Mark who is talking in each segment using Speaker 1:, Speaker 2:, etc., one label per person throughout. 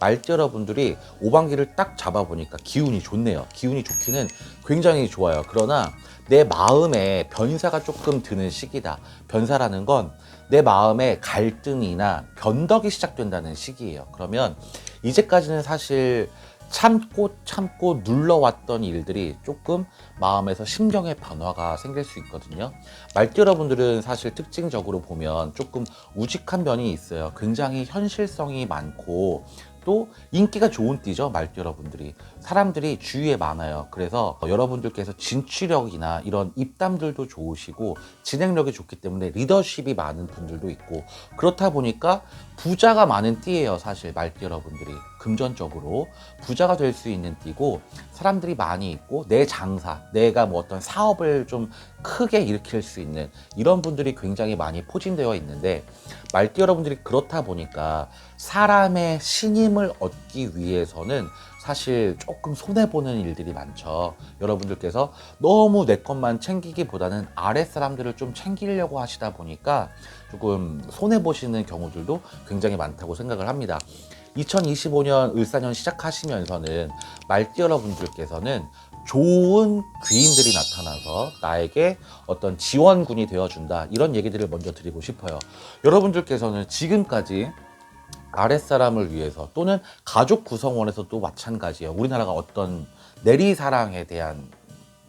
Speaker 1: 말띠 여러분들이 5반기를 딱 잡아보니까 기운이 좋네요. 기운이 좋기는 굉장히 좋아요. 그러나 내 마음에 변사가 조금 드는 시기다. 변사라는 건 내 마음에 갈등이나 변덕이 시작된다는 시기예요. 그러면 이제까지는 사실 참고 눌러왔던 일들이 조금 마음에서 심경의 변화가 생길 수 있거든요. 말띠 여러분들은 사실 특징적으로 보면 조금 우직한 면이 있어요. 굉장히 현실성이 많고 또 인기가 좋은 띠죠. 말띠 여러분들이 사람들이 주위에 많아요. 그래서 여러분들께서 진취력이나 이런 입담들도 좋으시고 진행력이 좋기 때문에 리더십이 많은 분들도 있고, 그렇다 보니까 부자가 많은 띠예요. 사실 말띠 여러분들이 금전적으로 부자가 될 수 있는 띠고, 사람들이 많이 있고 내 장사, 내가 뭐 어떤 사업을 좀 크게 일으킬 수 있는 이런 분들이 굉장히 많이 포진되어 있는데, 말띠 여러분들이 그렇다 보니까 사람의 신임을 얻기 위해서는 사실 조금 손해보는 일들이 많죠. 여러분들께서 너무 내 것만 챙기기보다는 아랫사람들을 좀 챙기려고 하시다 보니까 조금 손해보시는 경우들도 굉장히 많다고 생각을 합니다. 2025년 을사년 시작하시면서는 말띠 여러분들께서는 좋은 귀인들이 나타나서 나에게 어떤 지원군이 되어준다, 이런 얘기들을 먼저 드리고 싶어요. 여러분들께서는 지금까지 아랫사람을 위해서 또는 가족 구성원에서도 마찬가지예요. 우리나라가 어떤 내리사랑에 대한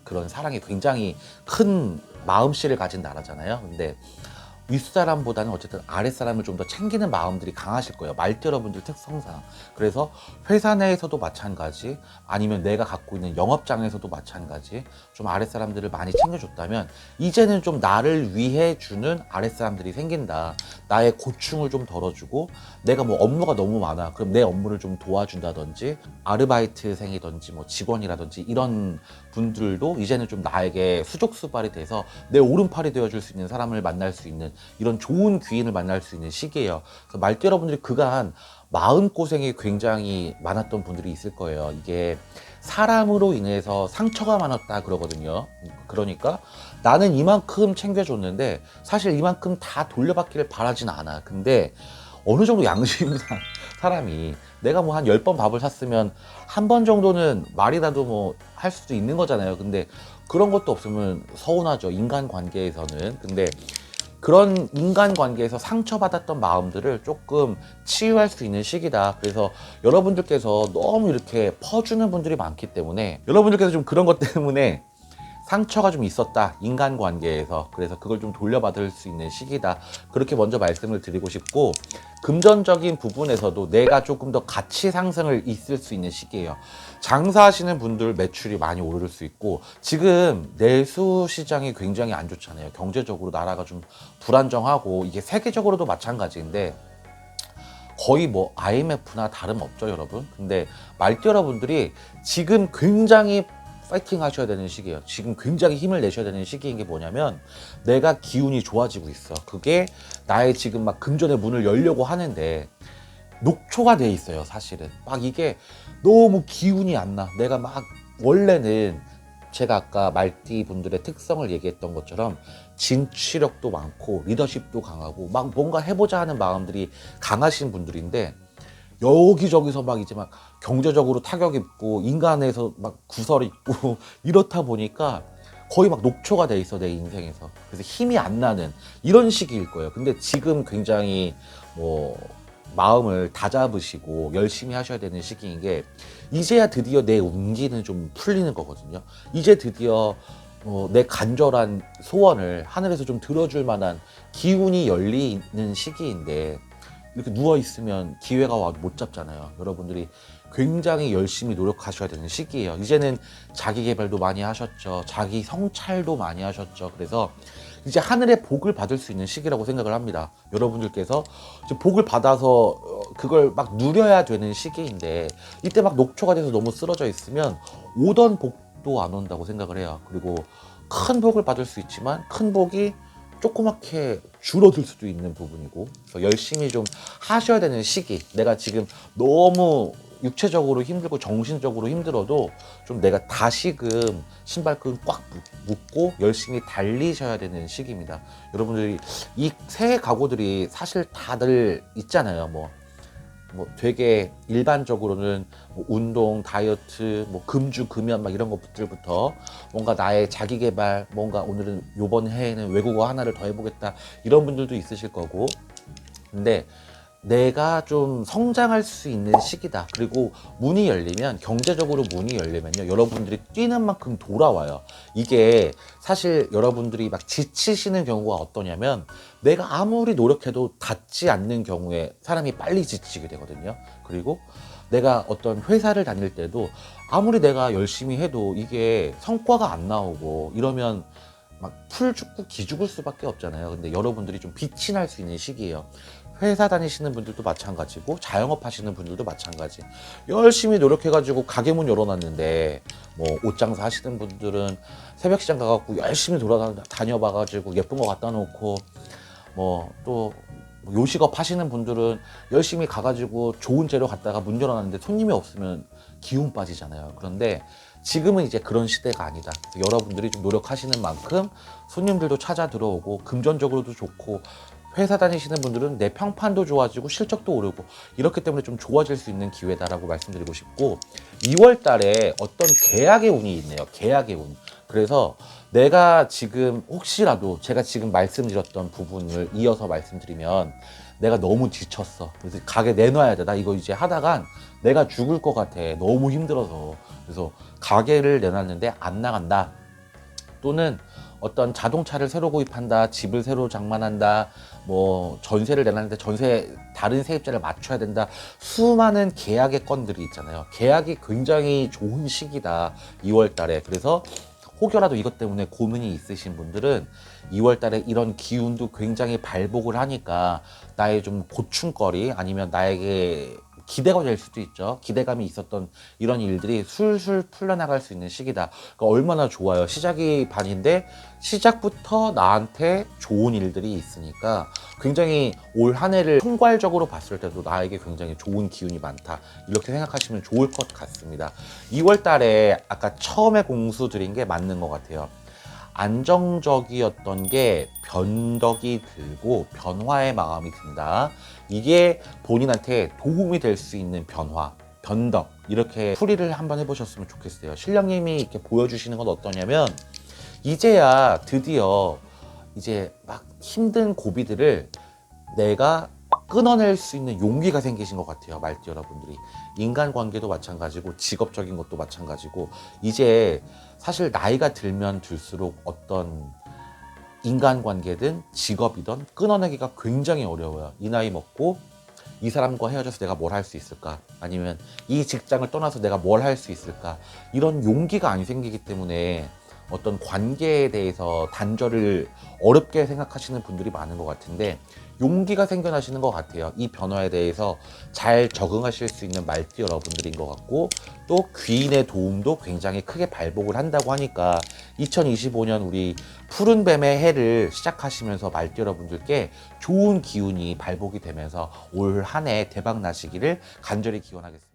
Speaker 1: 그런 사랑이 굉장히 큰 마음씨를 가진 나라잖아요. 근데 윗사람보다는 어쨌든 아랫사람을 좀 더 챙기는 마음들이 강하실 거예요. 말띠 여러분들 특성상. 그래서 회사 내에서도 마찬가지, 아니면 내가 갖고 있는 영업장에서도 마찬가지, 좀 아랫사람들을 많이 챙겨줬다면 이제는 좀 나를 위해 주는 아랫사람들이 생긴다. 나의 고충을 좀 덜어주고, 내가 뭐 업무가 너무 많아, 그럼 내 업무를 좀 도와준다든지, 아르바이트생이든지 뭐 직원이라든지 이런 분들도 이제는 좀 나에게 수족수발이 돼서 내 오른팔이 되어줄 수 있는 사람을 만날 수 있는 이런 좋은 귀인을 만날 수 있는 시기예요. 그래서 말띠 여러분들이 그간 마음고생이 굉장히 많았던 분들이 있을 거예요. 이게 사람으로 인해서 상처가 많았다 그러거든요. 그러니까 나는 이만큼 챙겨줬는데 사실 이만큼 다 돌려받기를 바라진 않아. 근데 어느 정도 양심상 사람이 내가 뭐 한 10번 밥을 샀으면 한 번 정도는 말이라도 뭐 할 수도 있는 거잖아요. 근데 그런 것도 없으면 서운하죠. 인간관계에서는. 근데 그런 인간관계에서 상처받았던 마음들을 조금 치유할 수 있는 시기다. 그래서 여러분들께서 너무 이렇게 퍼주는 분들이 많기 때문에 여러분들께서 좀 그런 것 때문에 상처가 좀 있었다, 인간관계에서. 그래서 그걸 좀 돌려받을 수 있는 시기다, 그렇게 먼저 말씀을 드리고 싶고, 금전적인 부분에서도 내가 조금 더 가치 상승을 있을 수 있는 시기예요. 장사하시는 분들 매출이 많이 오를 수 있고, 지금 내수 시장이 굉장히 안 좋잖아요. 경제적으로 나라가 좀 불안정하고, 이게 세계적으로도 마찬가지인데 거의 뭐 IMF나 다름없죠, 여러분. 근데 말띠 여러분들이 지금 굉장히 파이팅 하셔야 되는 시기예요. 지금 굉장히 힘을 내셔야 되는 시기인 게 뭐냐면, 내가 기운이 좋아지고 있어. 그게 나의 지금 막 금전의 문을 열려고 하는데 녹초가 돼 있어요. 사실은 막 이게 너무 기운이 안 나. 내가 막 원래는 제가 아까 말띠 분들의 특성을 얘기했던 것처럼 진취력도 많고 리더십도 강하고 막 뭔가 해보자 하는 마음들이 강하신 분들인데, 여기저기서 막 이제 막 경제적으로 타격 입고 인간에서 막 구설 있고 이렇다 보니까 거의 막 녹초가 돼 있어, 내 인생에서. 그래서 힘이 안 나는 이런 시기일 거예요. 근데 지금 굉장히 뭐 마음을 다잡으시고 열심히 하셔야 되는 시기인 게, 이제야 드디어 내 운기는 좀 풀리는 거거든요. 이제 드디어 내 간절한 소원을 하늘에서 좀 들어줄 만한 기운이 열리는 시기인데, 이렇게 누워있으면 기회가 와도 못 잡잖아요. 여러분들이 굉장히 열심히 노력하셔야 되는 시기예요. 이제는 자기 개발도 많이 하셨죠. 자기 성찰도 많이 하셨죠. 그래서 이제 하늘의 복을 받을 수 있는 시기라고 생각을 합니다. 여러분들께서 이제 복을 받아서 그걸 막 누려야 되는 시기인데, 이때 막 녹초가 돼서 너무 쓰러져 있으면 오던 복도 안 온다고 생각을 해요. 그리고 큰 복을 받을 수 있지만 큰 복이 조그맣게 줄어들 수도 있는 부분이고, 그래서 열심히 좀 하셔야 되는 시기. 내가 지금 너무 육체적으로 힘들고 정신적으로 힘들어도 좀 내가 다시금 신발끈 꽉 묶고 열심히 달리셔야 되는 시기입니다. 여러분들이 이 새해 각오들이 사실 다들 있잖아요. 뭐 뭐 되게 일반적으로는 뭐 운동, 다이어트, 뭐 금주, 금연 막 이런 것들부터 뭔가 나의 자기 개발, 뭔가 오늘은 요번 해에는 외국어 하나를 더 해보겠다 이런 분들도 있으실 거고. 근데 내가 좀 성장할 수 있는 시기다. 그리고 문이 열리면, 경제적으로 문이 열리면요, 여러분들이 뛰는 만큼 돌아와요. 이게 사실 여러분들이 막 지치시는 경우가 어떠냐면, 내가 아무리 노력해도 닿지 않는 경우에 사람이 빨리 지치게 되거든요. 그리고 내가 어떤 회사를 다닐 때도 아무리 내가 열심히 해도 이게 성과가 안 나오고 이러면 막 풀 죽고 기 죽을 수밖에 없잖아요. 근데 여러분들이 좀 빛이 날 수 있는 시기예요. 회사 다니시는 분들도 마찬가지고 자영업 하시는 분들도 마찬가지. 열심히 노력해가지고 가게 문 열어놨는데, 뭐 옷장사 하시는 분들은 새벽 시장 가갖고 열심히 돌아다녀봐가지고 예쁜 거 갖다 놓고, 뭐 또 요식업 하시는 분들은 열심히 가가지고 좋은 재료 갖다가 문 열어놨는데 손님이 없으면 기운 빠지잖아요. 그런데 지금은 이제 그런 시대가 아니다. 여러분들이 좀 노력하시는 만큼 손님들도 찾아 들어오고 금전적으로도 좋고, 회사 다니시는 분들은 내 평판도 좋아지고 실적도 오르고, 이렇기 때문에 좀 좋아질 수 있는 기회다라고 말씀드리고 싶고, 2월 달에 어떤 계약의 운이 있네요. 계약의 운. 그래서 내가 지금 혹시라도 제가 지금 말씀드렸던 부분을 이어서 말씀드리면, 내가 너무 지쳤어. 그래서 가게 내놔야 돼. 나 이거 이제 하다간 내가 죽을 것 같아. 너무 힘들어서. 그래서 가게를 내놨는데 안 나간다. 또는 어떤 자동차를 새로 구입한다, 집을 새로 장만한다, 뭐 전세를 내놨는데 전세 다른 세입자를 맞춰야 된다. 수많은 계약의 건들이 있잖아요. 계약이 굉장히 좋은 시기다, 2월 달에. 그래서 혹여라도 이것 때문에 고민이 있으신 분들은 2월 달에 이런 기운도 굉장히 발복을 하니까 나의 좀 고충거리, 아니면 나에게 기대가 될 수도 있죠. 기대감이 있었던 이런 일들이 술술 풀려나갈 수 있는 시기다. 그러니까 얼마나 좋아요. 시작이 반인데 시작부터 나한테 좋은 일들이 있으니까 굉장히 올 한 해를 총괄적으로 봤을 때도 나에게 굉장히 좋은 기운이 많다, 이렇게 생각하시면 좋을 것 같습니다. 2월 달에 아까 처음에 공수 드린 게 맞는 것 같아요. 안정적이었던 게 변덕이 들고 변화의 마음이 든다. 이게 본인한테 도움이 될 수 있는 변화, 변덕, 이렇게 풀이를 한번 해보셨으면 좋겠어요. 신령님이 이렇게 보여주시는 건 어떠냐면, 이제야 드디어 이제 막 힘든 고비들을 내가 끊어낼 수 있는 용기가 생기신 것 같아요. 말띠 여러분들이. 인간관계도 마찬가지고 직업적인 것도 마찬가지고, 이제 사실 나이가 들면 들수록 어떤 인간관계든 직업이든 끊어내기가 굉장히 어려워요. 이 나이 먹고 이 사람과 헤어져서 내가 뭘 할 수 있을까? 아니면 이 직장을 떠나서 내가 뭘 할 수 있을까? 이런 용기가 안 생기기 때문에 어떤 관계에 대해서 단절을 어렵게 생각하시는 분들이 많은 것 같은데, 용기가 생겨나시는 것 같아요. 이 변화에 대해서 잘 적응하실 수 있는 말띠 여러분들인 것 같고, 또 귀인의 도움도 굉장히 크게 발복을 한다고 하니까 2025년 우리 푸른 뱀의 해를 시작하시면서 말띠 여러분들께 좋은 기운이 발복이 되면서 올 한 해 대박 나시기를 간절히 기원하겠습니다.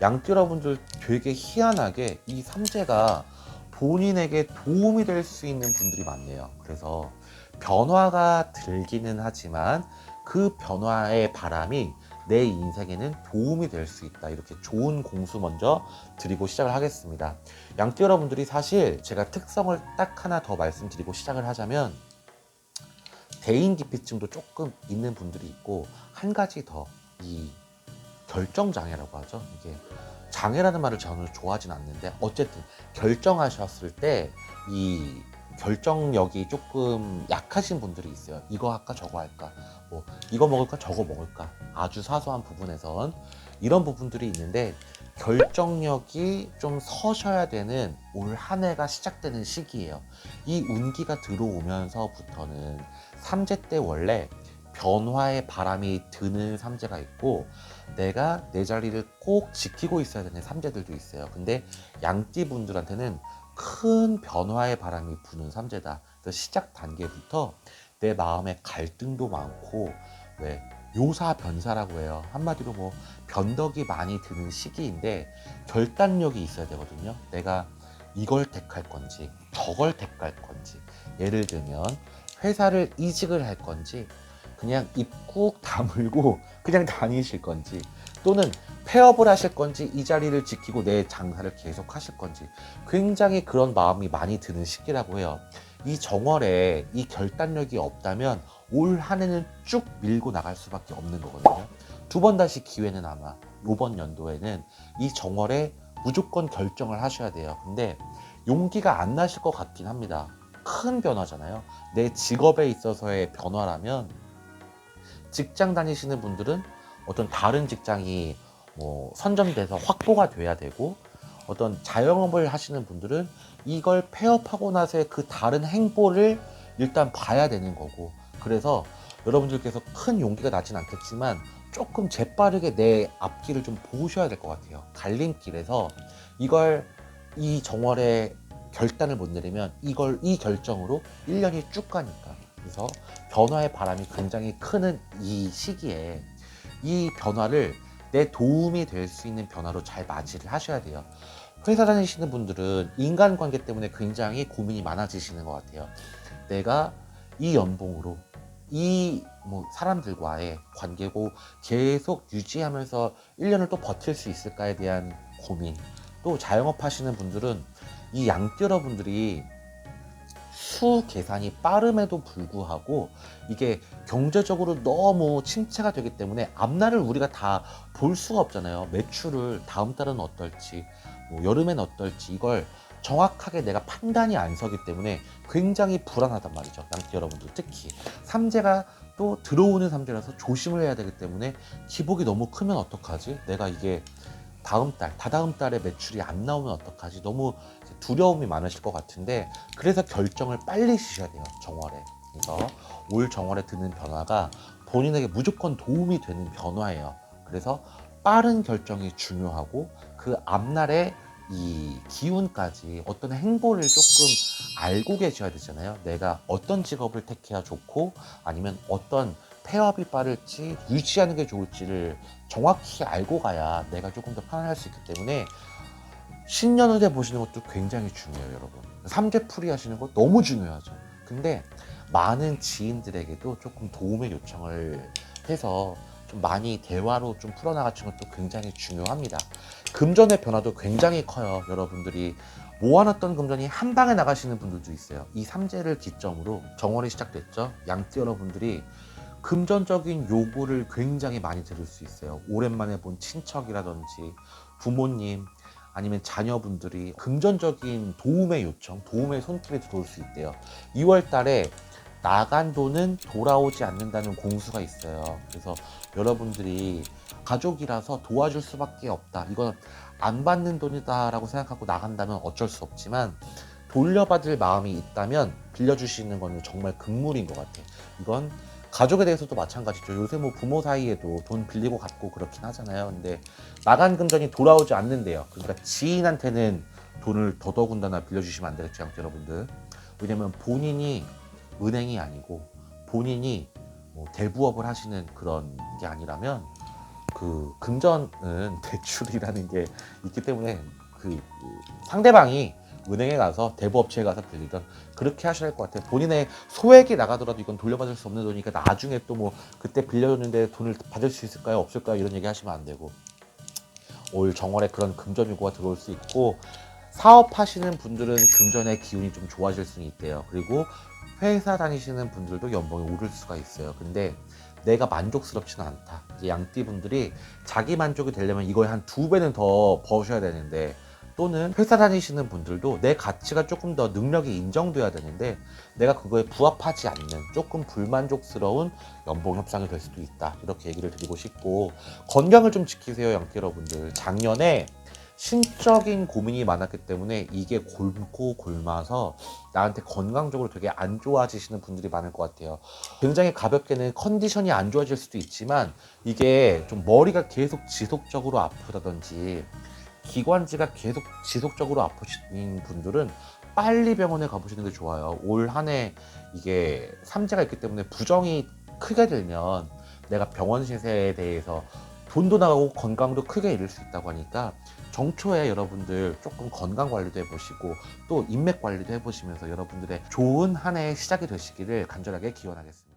Speaker 1: 양띠 여러분들 되게 희한하게 이 삼재가 본인에게 도움이 될 수 있는 분들이 많네요. 그래서 변화가 들기는 하지만 그 변화의 바람이 내 인생에는 도움이 될 수 있다. 이렇게 좋은 공수 먼저 드리고 시작을 하겠습니다. 양띠 여러분들이 사실 제가 특성을 딱 하나 더 말씀드리고 시작을 하자면, 대인기피증도 조금 있는 분들이 있고, 한 가지 더, 이 결정장애라고 하죠. 이게 장애라는 말을 저는 좋아하진 않는데, 어쨌든 결정하셨을 때 이 결정력이 조금 약하신 분들이 있어요. 이거 할까 저거 할까, 뭐 이거 먹을까 저거 먹을까, 아주 사소한 부분에선 이런 부분들이 있는데, 결정력이 좀 서셔야 되는 올 한 해가 시작되는 시기예요. 이 운기가 들어오면서부터는 삼재 때 원래 변화의 바람이 드는 삼재가 있고, 내가 내 자리를 꼭 지키고 있어야 되는 삼재들도 있어요. 근데 양띠 분들한테는 큰 변화의 바람이 부는 삼재다. 그래서 시작 단계부터 내 마음에 갈등도 많고, 왜 요사변사라고 해요. 한마디로 뭐 변덕이 많이 드는 시기인데 결단력이 있어야 되거든요. 내가 이걸 택할 건지 저걸 택할 건지. 예를 들면 회사를 이직을 할 건지, 그냥 입 꾹 다물고 그냥 다니실 건지, 또는 폐업을 하실 건지, 이 자리를 지키고 내 장사를 계속 하실 건지, 굉장히 그런 마음이 많이 드는 시기라고 해요. 이 정월에 이 결단력이 없다면 올 한 해는 쭉 밀고 나갈 수밖에 없는 거거든요. 두 번 다시 기회는 아마 이번 연도에는 이 정월에 무조건 결정을 하셔야 돼요. 근데 용기가 안 나실 것 같긴 합니다. 큰 변화잖아요. 내 직업에 있어서의 변화라면, 직장 다니시는 분들은 어떤 다른 직장이 뭐 선점돼서 확보가 돼야 되고, 어떤 자영업을 하시는 분들은 이걸 폐업하고 나서의 그 다른 행보를 일단 봐야 되는 거고, 그래서 여러분들께서 큰 용기가 나진 않겠지만 조금 재빠르게 내 앞길을 좀 보셔야 될 것 같아요. 갈림길에서 이걸 이 정월에 결단을 못 내리면 이 결정으로 1년이 쭉 가니까. 그래서 변화의 바람이 굉장히 크는 이 시기에 이 변화를 내 도움이 될 수 있는 변화로 잘 맞이를 하셔야 돼요. 회사 다니시는 분들은 인간관계 때문에 굉장히 고민이 많아지시는 것 같아요. 내가 이 연봉으로 이 사람들과의 관계고 계속 유지하면서 1년을 또 버틸 수 있을까에 대한 고민. 또 자영업 하시는 분들은 이 양띠여러분들이 수 계산이 빠름에도 불구하고 이게 경제적으로 너무 침체가 되기 때문에 앞날을 우리가 다 볼 수가 없잖아요. 매출을 다음 달은 어떨지, 여름엔 어떨지, 이걸 정확하게 내가 판단이 안 서기 때문에 굉장히 불안하단 말이죠. 양띠 여러분들 특히 삼재가 또 들어오는 삼재라서 조심을 해야 되기 때문에 기복이 너무 크면 어떡하지? 내가 이게 다음 달, 다다음 달에 매출이 안 나오면 어떡하지? 너무 두려움이 많으실 것 같은데, 그래서 결정을 빨리 주셔야 돼요, 정월에. 그래서 올 정월에 드는 변화가 본인에게 무조건 도움이 되는 변화예요. 그래서 빠른 결정이 중요하고, 그 앞날에 이 기운까지 어떤 행보를 조금 알고 계셔야 되잖아요. 내가 어떤 직업을 택해야 좋고, 아니면 어떤 폐업이 빠를지 유지하는 게 좋을지를 정확히 알고 가야 내가 조금 더 편안할 수 있기 때문에 신년운세 보시는 것도 굉장히 중요해요, 여러분. 삼재풀이 하시는 거 너무 중요하죠. 근데 많은 지인들에게도 조금 도움의 요청을 해서 좀 많이 대화로 좀 풀어나가시는 것도 굉장히 중요합니다. 금전의 변화도 굉장히 커요. 여러분들이 모아놨던 금전이 한 방에 나가시는 분들도 있어요. 이 삼재를 기점으로 정월이 시작됐죠. 양띠 여러분들이 금전적인 요구를 굉장히 많이 들을 수 있어요. 오랜만에 본 친척이라든지 부모님, 아니면 자녀분들이 금전적인 도움의 요청, 도움의 손길이 들어올 수 있대요. 2월 달에 나간 돈은 돌아오지 않는다는 공수가 있어요. 그래서 여러분들이 가족이라서 도와줄 수밖에 없다, 이건 안 받는 돈이다 라고 생각하고 나간다면 어쩔 수 없지만, 돌려받을 마음이 있다면 빌려주시는 건 정말 금물인 것 같아요. 이건 가족에 대해서도 마찬가지죠. 요새 부모 사이에도 돈 빌리고 갚고 그렇긴 하잖아요. 근데 나간 금전이 돌아오지 않는데요. 그러니까 지인한테는 돈을 더더군다나 빌려주시면 안 되겠죠, 여러분들. 왜냐면 본인이 은행이 아니고 본인이 대부업을 하시는 그런 게 아니라면, 그 금전은 대출이라는 게 있기 때문에 그 상대방이 은행에 가서 대부업체에 가서 빌리던 그렇게 하셔야 할 것 같아요. 본인의 소액이 나가더라도 이건 돌려받을 수 없는 돈이니까 나중에 또 그때 빌려줬는데 돈을 받을 수 있을까요, 없을까요, 이런 얘기 하시면 안 되고, 올 정월에 그런 금전 요구가 들어올 수 있고, 사업하시는 분들은 금전의 기운이 좀 좋아질 수는 있대요. 그리고 회사 다니시는 분들도 연봉이 오를 수가 있어요. 근데 내가 만족스럽지는 않다. 이제 양띠 분들이 자기 만족이 되려면 이거에 한 2배는 더 버셔야 되는데, 또는 회사 다니시는 분들도 내 가치가 조금 더 능력이 인정돼야 되는데 내가 그거에 부합하지 않는 조금 불만족스러운 연봉 협상이 될 수도 있다, 이렇게 얘기를 드리고 싶고, 건강을 좀 지키세요, 양띠 여러분들. 작년에 신적인 고민이 많았기 때문에 이게 골고 골마서 나한테 건강적으로 되게 안 좋아지시는 분들이 많을 것 같아요. 굉장히 가볍게는 컨디션이 안 좋아질 수도 있지만, 이게 좀 머리가 계속 지속적으로 아프다든지 기관지가 계속 지속적으로 아프신 분들은 빨리 병원에 가보시는 게 좋아요. 올 한 해 이게 삼재가 있기 때문에 부정이 크게 들면 내가 병원 신세에 대해서 돈도 나가고 건강도 크게 잃을 수 있다고 하니까 정초에 여러분들 조금 건강 관리도 해보시고 또 인맥 관리도 해보시면서 여러분들의 좋은 한 해의 시작이 되시기를 간절하게 기원하겠습니다.